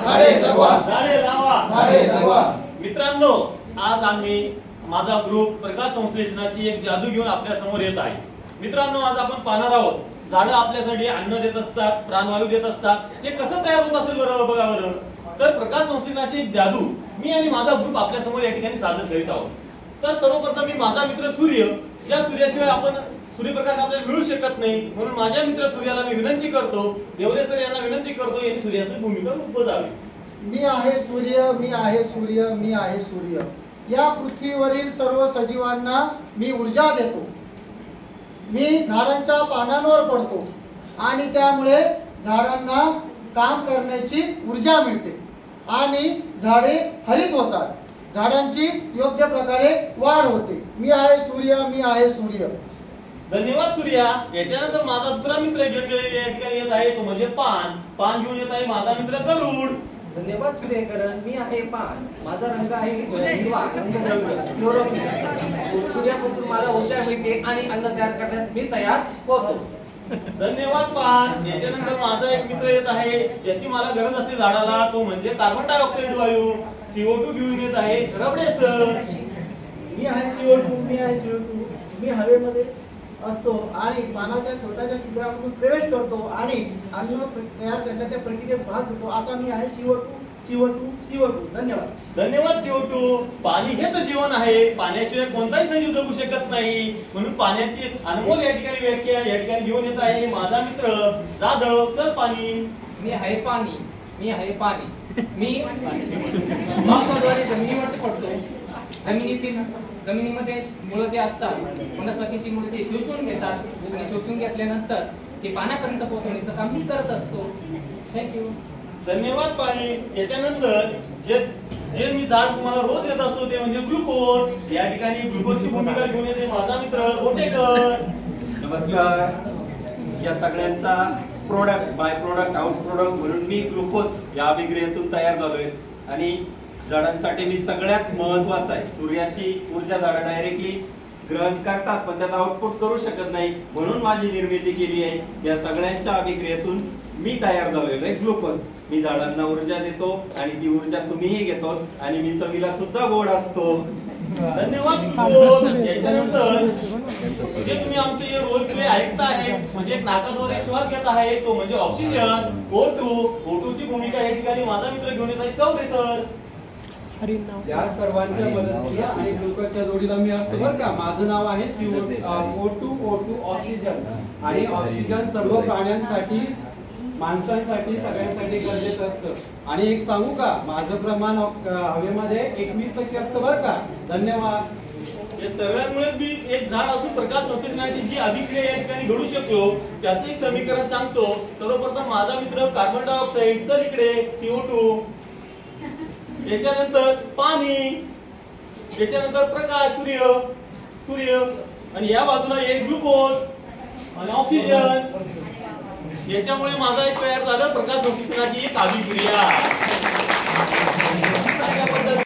झाडे जगवा, झाडे लावा, झाडे जगवा। मित्रांनो, आज आम्ही माझा ग्रुप प्रकाश संश्लेषणाची एक जादू घेऊन आपल्या समोर येत आहे। मित्रांनो, आज आपण पाहणार आहोत झाडं आपल्यासाठी अन्न देत असतात, प्राणवायू देत असतात। हे कसं तयार होत असेल बरं बघा बरं। तर प्रकाश संश्लेषणाची एक जादू मी आणि माझा ग्रुप आपल्या समोर या ठिकाणी सादर करीत आहोत। तर सर्वप्रथम मी माझा मित्र सूर्य, ज्या सूर्याशिवाय आपण सूर्यप्रकाश आपल्याला मिळू शकत नाही, म्हणून माझ्या मित्र सूर्याला मी विनंती करतो, देवरे सर यांना विनंती करतो यांनी सूर्याची भूमिका बजावी। मी आहे सूर्य, मी आहे सूर्य, मी आहे सूर्य। या पृथ्वीवरील सर्व सजीवांना मी ऊर्जा देतो। मी झाडांच्या पानांवर पडतो आणि त्यामुळे झाडांना काम करण्याची ऊर्जा मिळते आणि झाडे हरित होतात, झाडांची योग्य प्रकारे वाढ होते। मी आहे सूर्य, मी आहे सूर्य। धन्यवाद सूर्या। याच्यानंतर माझा दुसरा मित्र या ठिकाणी येत आहे, तो म्हणजे पान घेऊन येत आहे माझा मित्र गरुड। धन्यवाद सूर्यकरण। मी आहे पान, माझा रंग आहे हिरवा, रंगद्रव्य क्लोरोप्लास्ट। सूर्यापासून मला ऊर्जा मिळते आणि अन्न तयार करण्यास मी तयार होतो। धन्यवाद पान। याच्यानंतर माझा एक मित्र येत आहे, ज्याची मला गरज असते झाडाला, तो म्हणजे कार्बन डायऑक्साइड वायू CO2 घेऊन येत आहे रबडे सर। मी आहे CO2, मी आहे CO2। मी हवेमध्ये असतो आणि पानाच्या छोट्याशा छिद्रामधून प्रवेश करतो आणि अन्न तयार करण्याच्या प्रक्रियेत भाग घेतो। असा मी आहे CO2। धन्यवाद। धन्यवाद CO2। पाणी हेच जीवन आहे, पाण्याशिवाय कोणताही सजीव जगू शकत नाही, म्हणून पाण्याची अनमोल या ठिकाणी व्याख्या या ठिकाणी घेऊन येत आहे माझा मित्र जाधव सर। पाणी, मी आहे पाणी, मी आहे पाणी। मी पावसाद्वारे जमिनीवरती पडतो। जमिनीमध्ये मुळं जे असतात, वनस्पतीची मुळं ते शोषून घेतात आणि शोषून घेतल्यानंतर ते पाण्यापर्यंत पोहोचवण्याचं काम मी करत असतो। थँक्यू। धन्यवाद पाणी। याच्यानंतर जे मी झाड तुम्हाला रोज देत असतो ते म्हणजे ग्लुकोज। या ठिकाणी ग्लुकोजची भूमिका घेऊन येते माझा मित्र गोटेकर। नमस्कार। या सगळ्यांचा product by product out product म्हणून मी ग्लुकोज या अभिक्रियेतून तयार झालोय आणि झाडांसाठी मी सगळ्यात महत्वाचं आहे, सूर्याची ऊर्जा झाडं डायरेक्टली ग्रहण करतात पण त्यात आउटपुट करू शकत नाही, म्हणून माझी निर्मिती केली आहे। या सगळ्यांच्या अभिक्रियेतून मी तयार झालेलो आहे ग्लुकोज। मी झाडांना ऊर्जा देतो आणि ती ऊर्जा तुम्हीही घेतो आणि मी चवीला सुद्धा गोड असतो। धन्यवाद ग्लुकोज। याच्यानंतर जे तुम्ही आमचे रोल प्ले ऐकता आहे, म्हणजे एक नाकाद्वारे श्वास घेत आहे, तो म्हणजे ऑक्सिजन O2 ची भूमिका या ठिकाणी माझा मित्र घेऊन येत आहे चौरे सर। या सर्वांच्या मदतीला आणि ग्लुकोजच्या जोडीला मी असतो बरं का। माझं नाव आहे O2 ऑक्सिजन। आणि ऑक्सिजन सर्व प्राण्यांसाठी, माणसांसाठी, सगळ्यांसाठी गरजेचं असतं। आणि एक सांगू का, माझं प्रमाण हवेमध्ये 21% असतं बरं का। धन्यवाद। या सर्वांमुळे मी एक झाड असून प्रकाश संश्लेषणाची जी अभिक्रिया या ठिकाणी घडू शकतो त्याचं एक समीकरण सांगतो। सर्वप्रथम माझा मित्र कार्बन डायऑक्साइड, चल इकडे CO2, याच्यानंतर पाणी, याच्यानंतर प्रकाश सूर्य आणि या बाजूला एक ग्लुकोज आणि ऑक्सिजन। याच्यामुळे माझा एक तयार झालं प्रकाश संश्लेषणाची एक अभिक्रिया।